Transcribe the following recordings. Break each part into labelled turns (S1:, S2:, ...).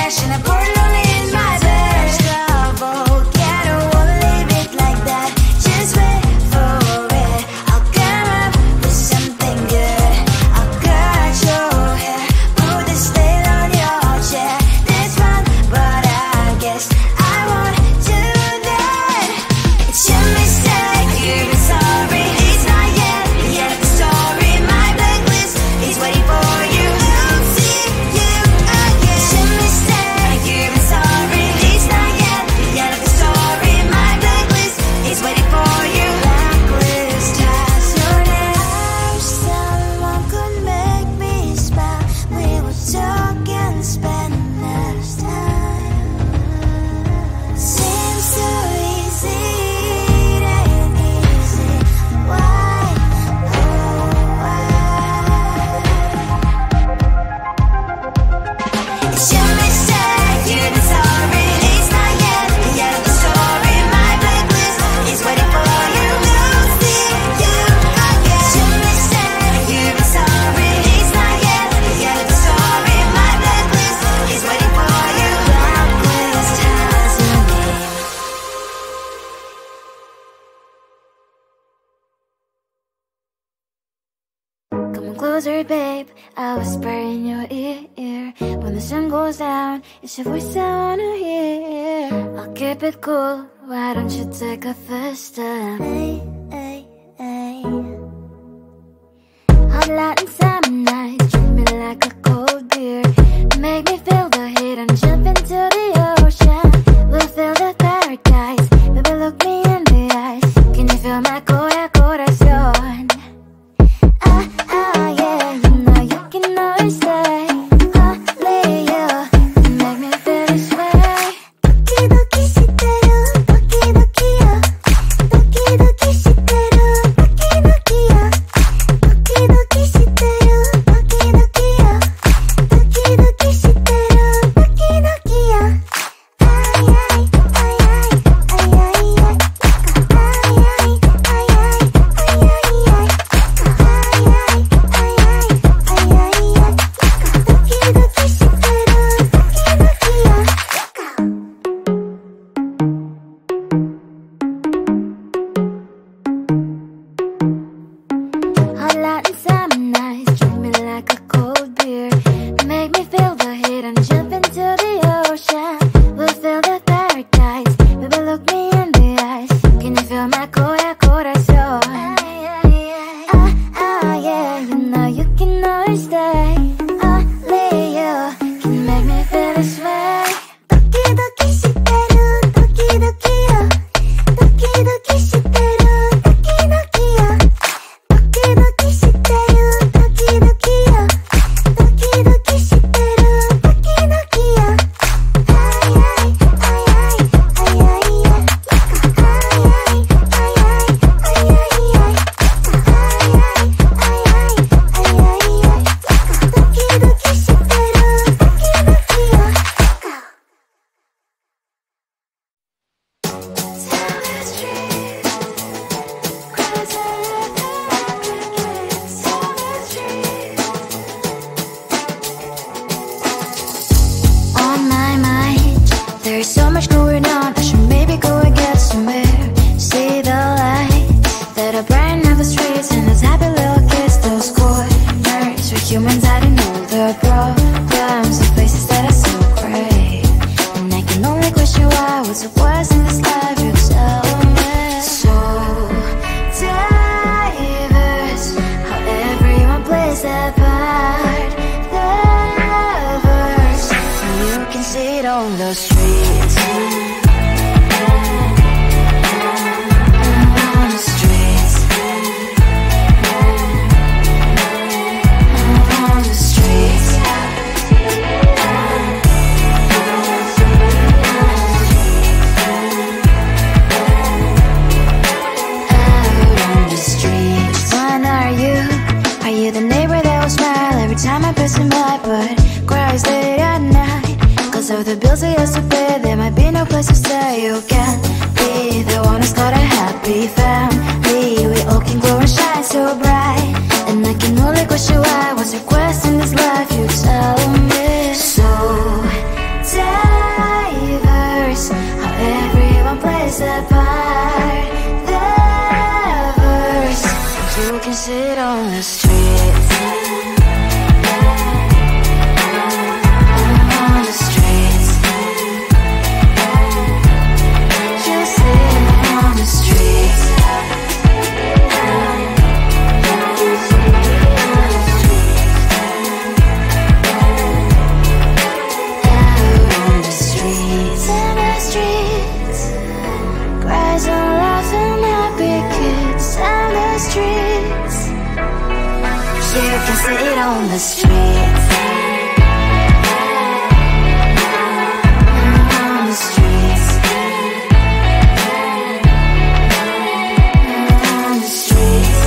S1: cash and I pour it all in my bed. Trouble, yeah, I don't wanna leave it like that. Just wait for it. I'll come up with something good. I'll cut your hair, put the stain on your chair. This one, but I guess I won't do that. It's your mistake, you're sorry. It's not yet the end of the story. My blacklist is waiting for you. I'll see you again. It's your mistake, you're sorry. It's not yet the end of the story. My blacklist is waiting for you. Blacklist has your name. I wish someone could make me smile. We would talk and spend less time. Seems so easy, it ain't easy. Why? Oh, why? It's your mistake, you're sorry. It's not yet the end of the story. My blacklist is waiting for you. I'll see you again. It's your mistake, you're sorry. It's not yet the end of the story. My blacklist is waiting for you. Blacklist has your name. Come closer, babe. I'll whisper in your ear. When the sun goes down, it's your voice I wanna hear. I'll keep it cool. Why don't you take a first step? Hey, hey, hey. Hot light and summer nights, treat me like a cold beer. Make me feel the heat and jump into the ocean. We'll feel the paradise. Baby, look me in the eyes. Can you feel my corazón? Yeah, you know you can always stay. Only you can make me feel this way. 도끼도끼 시대로 도끼도끼야. 도끼도끼 시대로 도끼도끼야. 도끼도끼 시대로 도끼도끼야. 도끼도끼 시대로 도끼도끼야. 아이아이 아이아이 아이아이 아이아이 아이아이 Hot light and summer nights, treat me like a cold beer. Make me feel the heat and jump into the ocean. We'll feel the paradise. Baby, look me in the eyes. Can you feel my corazón? Yeah, you know you can always stay. Only you can make me feel this way. 도끼도끼 시대로 도끼도끼야. 도끼도끼 시대로 도끼도끼야. 도끼도끼 시대로 도끼도끼야. 도끼도끼 시대로 도끼도끼야. 아이아이 아이아이 아이아이 아이아이 아이아이 도끼도끼 시대로 도끼도끼야. On my mind, there's so much going on. I should maybe go and get somewhere. See the lights that are brighten up the streets, and those happy little kids, those corners where humans hiding all their problems, the places that are so great. And I can only question why, what's the worst in this life? You tell me. So diverse, how everyone plays their part. Lovers, and you can see it on the streets. On the streets. On the streets. Out on the streets. When are you? Are you the neighbor that will smile every time I pass him by, but cries late at night? Cause of the bills he has to pay, there might be no place to stay. You can't be the one who's got a happy family. We all can glow and shine so bright, and I can only question why. What's your quest in this life? You tell me. So the streets. On the streets. On the streets.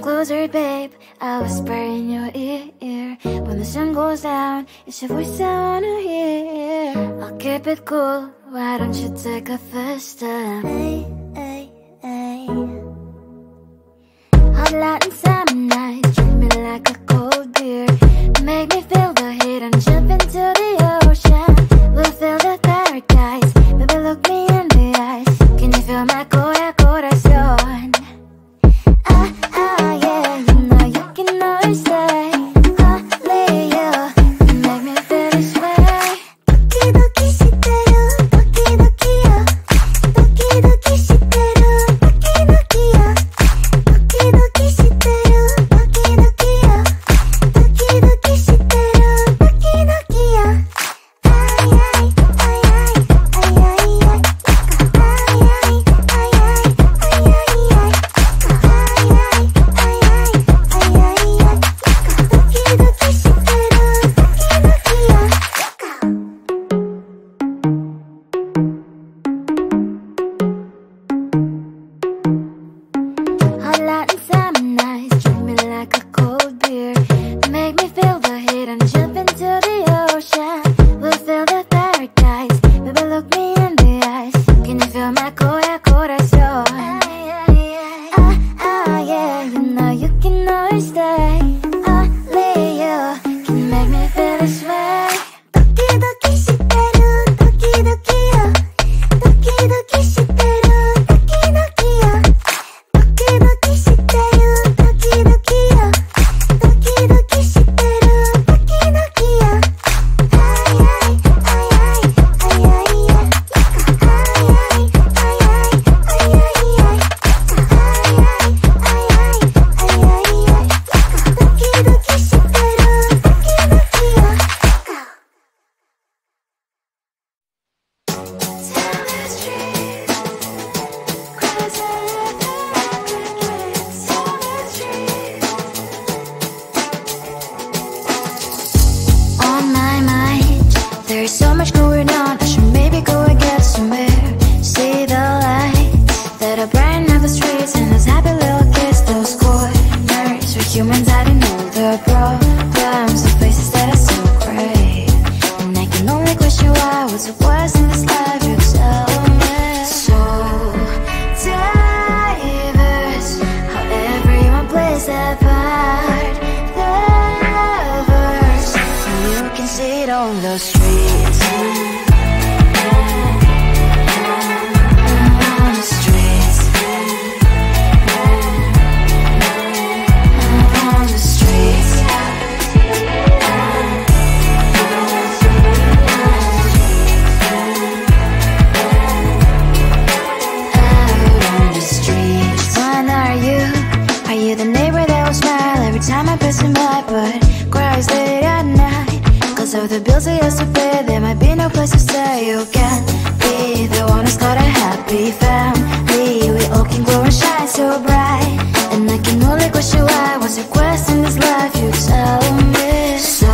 S2: Closer, babe, I'll whisper in your ear. When the sun goes down, it's your voice I wanna hear. I'll keep it cool, why don't you take a first step? Hey, hey, hey. Hot light and summer night, treat me like a cold beer. Make me feel the heat and jump into the ocean. We'll feel the paradise, baby look me in the eyes. Can you feel my corazón? Yeah, you know you can always say only you make me feel this way. Doki doki shiteru, doki doki yo. Doki doki shiteru, doki doki yo. Doki doki shiteru. still say yes to pay. There might be no place to stay. You can't be the one who's got a happy family. We all can glow and shine so bright, and I can only question why. What's your quest in this life? You tell me. So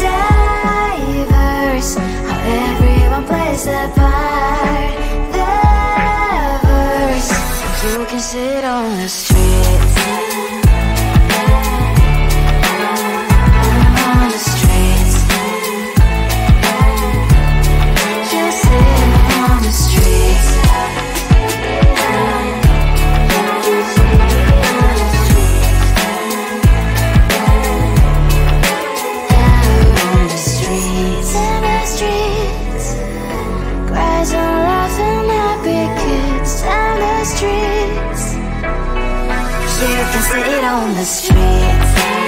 S2: diverse, how everyone plays their part. The verse, you can sit on the street. Sit on the streets.